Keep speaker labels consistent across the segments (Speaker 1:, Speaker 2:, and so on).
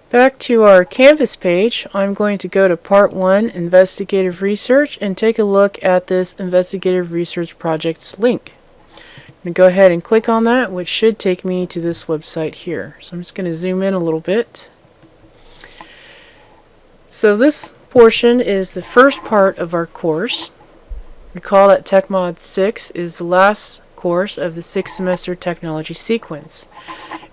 Speaker 1: Back to our Canvas page, I'm going to go to Part 1, Investigative Research, and take a look at this Investigative Research Project's link. I'm going to go ahead and click on that, which should take me to this website here. So I'm just going to zoom in a little bit. So this portion is the first part of our course. Recall that TM6 is the last course of the 6-semester technology sequence.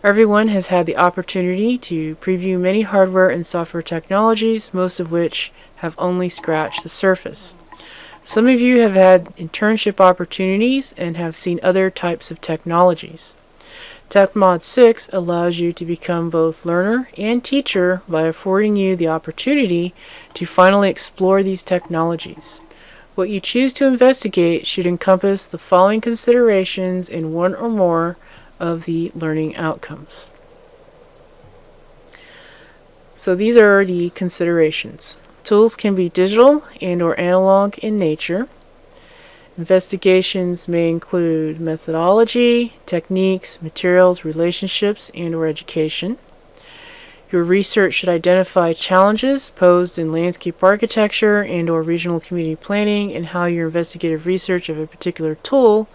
Speaker 1: Everyone has had the opportunity to preview many hardware and software technologies, most of which have only scratched the surface. Some of you have had internship opportunities and have seen other types of technologies. TM6 allows you to become both learner and teacher by affording you the opportunity to finally explore these technologies. What you choose to investigate should encompass the following considerations in one or more of the learning outcomes. So these are the considerations. Tools can be digital and or analog in nature. Investigations may include methodology, techniques, materials, relationships, and or education. Your research should identify challenges posed in landscape architecture and or regional community planning and how your investigative research of a particular tool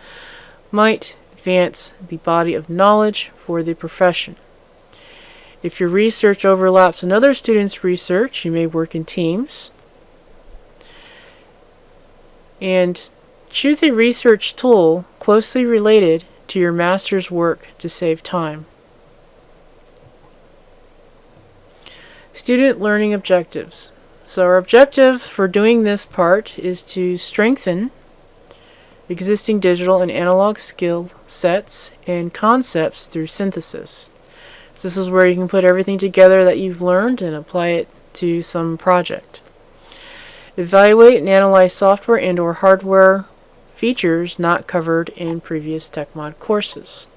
Speaker 1: might advance the body of knowledge for the profession. If your research overlaps another student's research, you may work in teams. And choose a research tool closely related to your master's work to save time. Student learning objectives. So our objective for doing this part is to strengthen existing digital and analog skill sets and concepts through synthesis. So this is where you can put everything together that you've learned and apply it to some project. Evaluate and analyze software and or hardware features not covered in previous TechMod courses.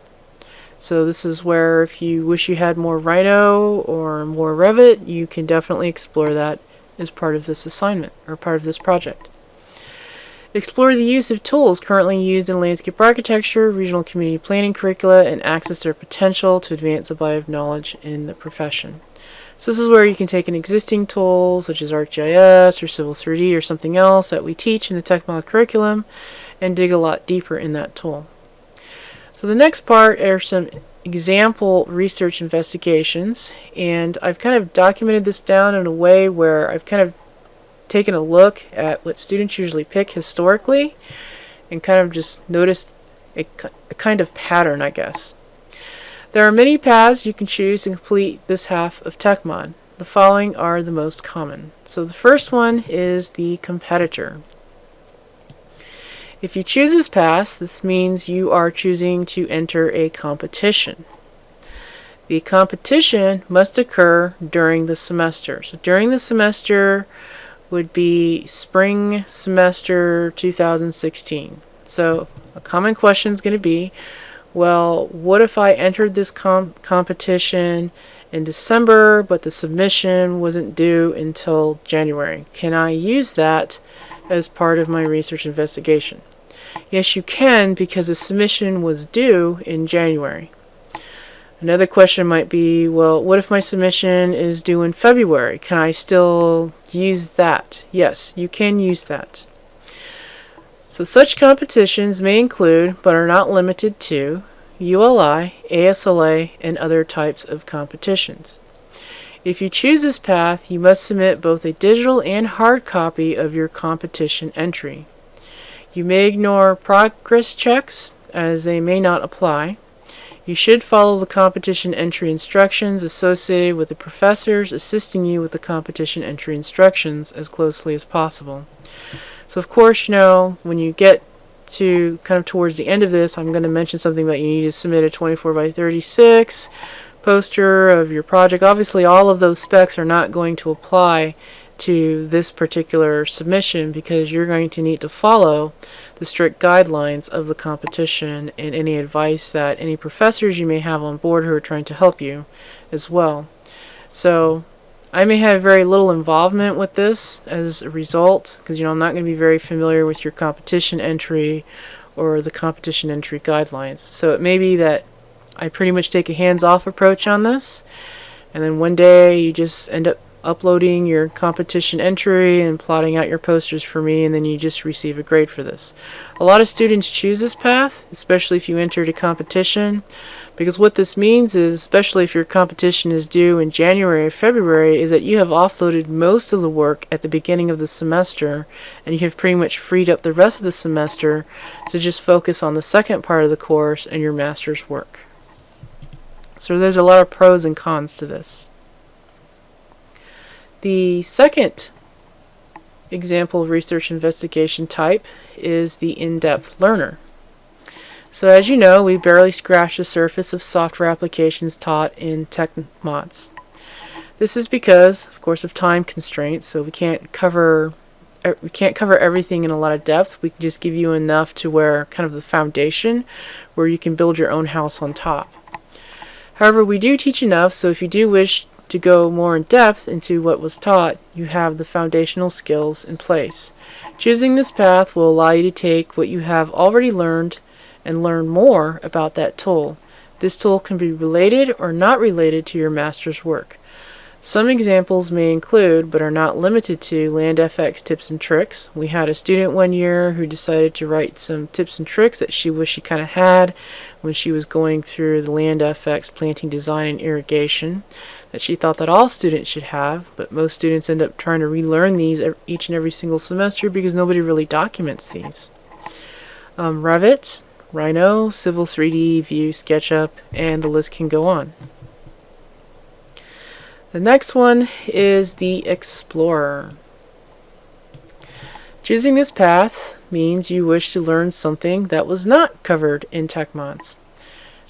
Speaker 1: So this is where if you wish you had more Rhino or more Revit, you can definitely explore that as part of this assignment or part of this project. Explore the use of tools currently used in landscape architecture, regional community planning curricula, and access their potential to advance the body of knowledge in the profession. So this is where you can take an existing tool such as ArcGIS or Civil 3D or something else that we teach in the TechMod curriculum and dig a lot deeper in that tool. So the next part are some example research investigations, and I've kind of documented this down in a way where I've kind of taken a look at what students usually pick historically and kind of just noticed a kind of pattern, I guess. There are many paths you can choose to complete this half of TechMod. The following are the most common. So the first one is the competitor. If you choose this path, this means you are choosing to enter a competition. The competition must occur during the semester. So during the semester would be spring semester 2016. So a common question is going to be, well, what if I entered this competition in December, but the submission wasn't due until January? Can I use that as part of my research investigation? Yes, you can, because the submission was due in January. Another question might be, well, what if my submission is due in February? Can I still use that? Yes, you can use that. So such competitions may include, but are not limited to, ULI, ASLA, and other types of competitions. If you choose this path, you must submit both a digital and hard copy of your competition entry. You may ignore progress checks, as they may not apply. You should follow the competition entry instructions associated with the professors assisting you with the competition entry instructions as closely as possible. So of course, when you get to kind of towards the end of this, I'm going to mention something that you need to submit a 24 by 36 poster of your project. Obviously, all of those specs are not going to apply to this particular submission because you're going to need to follow the strict guidelines of the competition and any advice that any professors you may have on board who are trying to help you as well. So I may have very little involvement with this as a result because I'm not going to be very familiar with your competition entry or the competition entry guidelines. So it may be that I pretty much take a hands-off approach on this, and then one day you just end up uploading your competition entry and plotting out your posters for me, and then you just receive a grade for this. A lot of students choose this path, especially if you entered a competition, because what this means is, especially if your competition is due in January or February, is that you have offloaded most of the work at the beginning of the semester, and you have pretty much freed up the rest of the semester to just focus on the second part of the course and your master's work. So there's a lot of pros and cons to this. The second example of research investigation type is the in-depth learner. So as you know, we barely scratch the surface of software applications taught in TechMods. This is because, of course, of time constraints, so we can't cover everything in a lot of depth. We can just give you enough to where kind of the foundation where you can build your own house on top. However, we do teach enough, so if you do wish to go more in depth into what was taught, you have the foundational skills in place. Choosing this path will allow you to take what you have already learned and learn more about that tool. This tool can be related or not related to your master's work. Some examples may include, but are not limited to, LandFX tips and tricks. We had a student one year who decided to write some tips and tricks that she wished she kind of had when she was going through the LandFX planting design and irrigation, that she thought that all students should have, but most students end up trying to relearn these each and every single semester because nobody really documents these. Revit, Rhino, Civil 3D, View, SketchUp, and the list can go on. The next one is the Explorer. Choosing this path means you wish to learn something that was not covered in TechMods.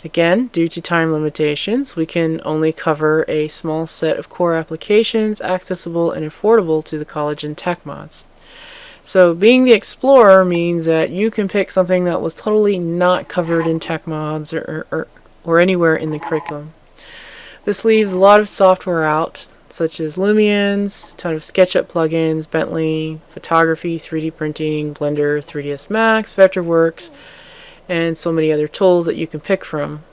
Speaker 1: Again, due to time limitations, we can only cover a small set of core applications accessible and affordable to the college in TechMods. So being the Explorer means that you can pick something that was totally not covered in TechMods or anywhere in the curriculum. This leaves a lot of software out, such as Lumions, a ton of SketchUp plugins, Bentley, photography, 3D printing, Blender, 3ds Max, Vectorworks, and so many other tools that you can pick from.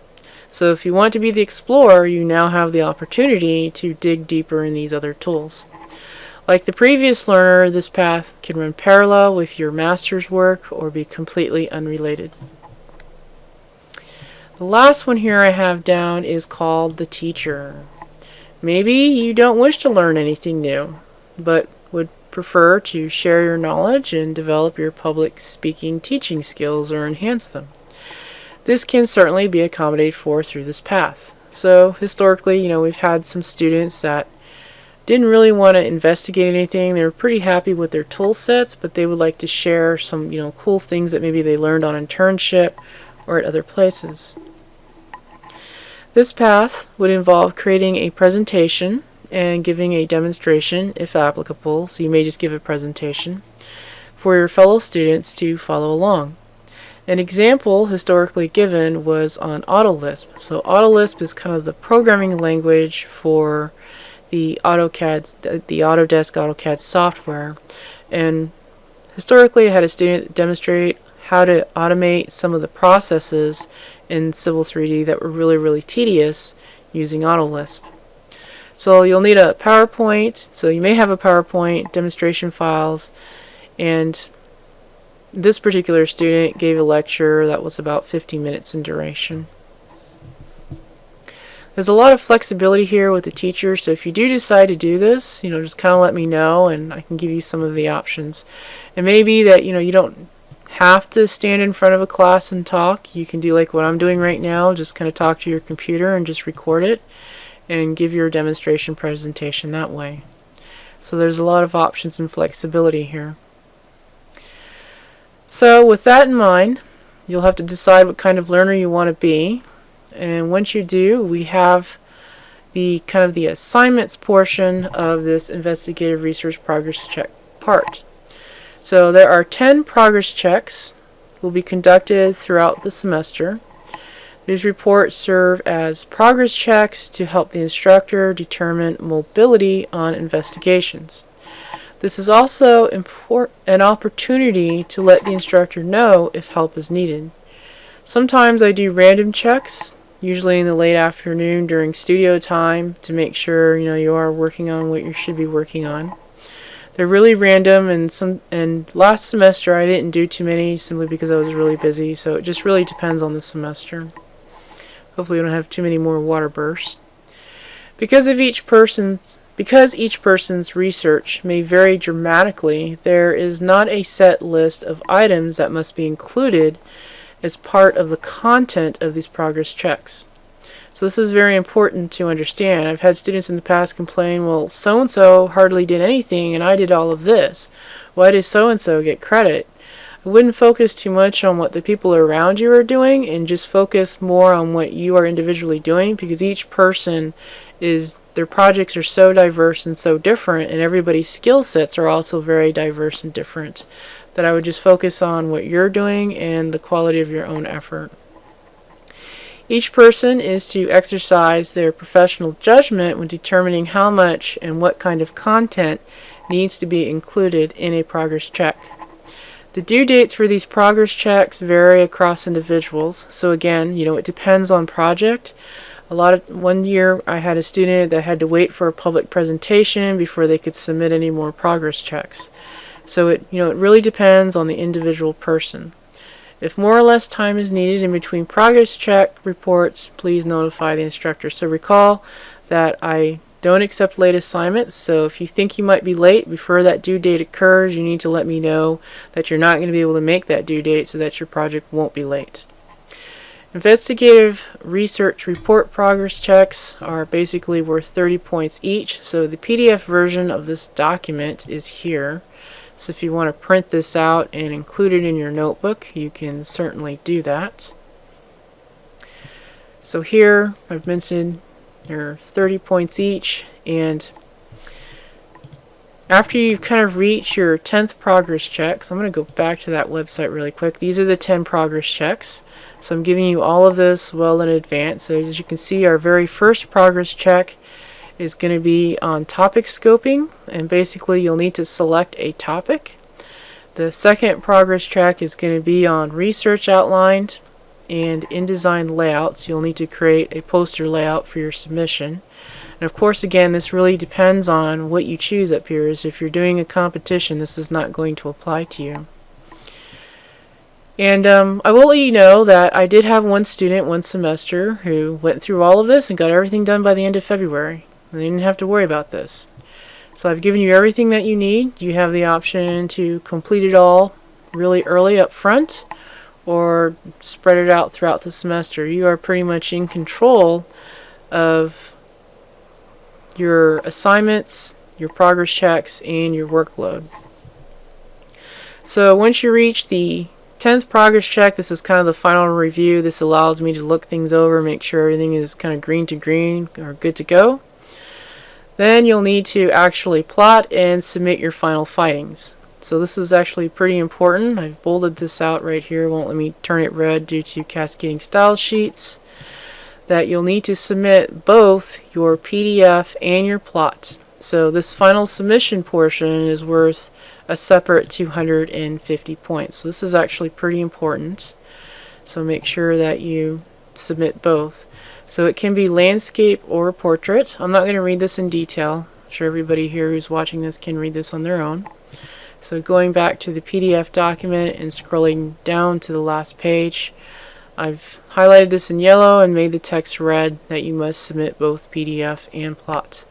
Speaker 1: So if you want to be the Explorer, you now have the opportunity to dig deeper in these other tools. Like the previous learner, this path can run parallel with your master's work or be completely unrelated. The last one here I have down is called the teacher. Maybe you don't wish to learn anything new, but would prefer to share your knowledge and develop your public speaking teaching skills or enhance them. This can certainly be accommodated for through this path. So historically, we've had some students that didn't really want to investigate anything. They were pretty happy with their tool sets, but they would like to share some, cool things that maybe they learned on internship or at other places. This path would involve creating a presentation and giving a demonstration if applicable, so you may just give a presentation for your fellow students to follow along. An example historically given was on AutoLisp. So AutoLisp is kind of the programming language for the Autodesk AutoCAD software, and historically I had a student demonstrate how to automate some of the processes in Civil 3D that were really, really tedious using AutoLisp. So you'll need a PowerPoint, so you may have a PowerPoint, demonstration files, and this particular student gave a lecture that was about 50 minutes in duration. There's a lot of flexibility here with the teacher, so if you do decide to do this, just kind of let me know and I can give you some of the options. It may be that, you don't have to stand in front of a class and talk. You can do like what I'm doing right now, just kind of talk to your computer and just record it and give your demonstration presentation that way. So there's a lot of options and flexibility here. So with that in mind, you'll have to decide what kind of learner you want to be, and once you do, we have the kind of the assignments portion of this investigative research progress check part. So there are 10 progress checks will be conducted throughout the semester. These reports serve as progress checks to help the instructor determine mobility on investigations. This is also an opportunity to let the instructor know if help is needed. Sometimes I do random checks usually in the late afternoon during studio time, to make sure you are working on what you should be working on. They're really random, and last semester I didn't do too many simply because I was really busy, so it just really depends on the semester. Hopefully we don't have too many more water bursts. Because each person's research may vary dramatically, there is not a set list of items that must be included as part of the content of these progress checks. So this is very important to understand. I've had students in the past complain, well, so-and-so hardly did anything and I did all of this. Why does so-and-so get credit? I wouldn't focus too much on what the people around you are doing and just focus more on what you are individually doing, because each person their projects are so diverse and so different, and everybody's skill sets are also very diverse and different, that I would just focus on what you're doing and the quality of your own effort. Each person is to exercise their professional judgment when determining how much and what kind of content needs to be included in a progress check. The due dates for these progress checks vary across individuals, so again, it depends on project. One year I had a student that had to wait for a public presentation before they could submit any more progress checks. So it really depends on the individual person. If more or less time is needed in between progress check reports, please notify the instructor. So recall that I don't accept late assignments, so if you think you might be late before that due date occurs, you need to let me know that you're not going to be able to make that due date so that your project won't be late. Investigative research report progress checks are basically worth 30 points each, so the PDF version of this document is here. So if you want to print this out and include it in your notebook, you can certainly do that. So here I've mentioned they're 30 points each, and after you've kind of reached your 10th progress check, so I'm going to go back to that website really quick. These are the 10 progress checks. So I'm giving you all of this well in advance. So as you can see, our very first progress check is going to be on topic scoping, and basically you'll need to select a topic. The second progress check is going to be on research outlined and InDesign layouts. You'll need to create a poster layout for your submission. And of course, again, this really depends on what you choose up here. As if you're doing a competition, this is not going to apply to you. And I will let you know that I did have one student one semester who went through all of this and got everything done by the end of February. They didn't have to worry about this. So I've given you everything that you need. You have the option to complete it all really early up front, or spread it out throughout the semester. You are pretty much in control of your assignments, your progress checks, and your workload. So once you reach the 10th progress check, this is kind of the final review. This allows me to look things over, make sure everything is kind of green to green or good to go. Then you'll need to actually plot and submit your final findings. So this is actually pretty important. I've bolded this out right here. Won't let me turn it red due to cascading style sheets. That you'll need to submit both your PDF and your plot. So this final submission portion is worth a separate 250 points. So this is actually pretty important. So make sure that you submit both. So it can be landscape or portrait. I'm not going to read this in detail. I'm sure everybody here who's watching this can read this on their own. So going back to the PDF document and scrolling down to the last page, I've highlighted this in yellow and made the text red that you must submit both PDF and plot.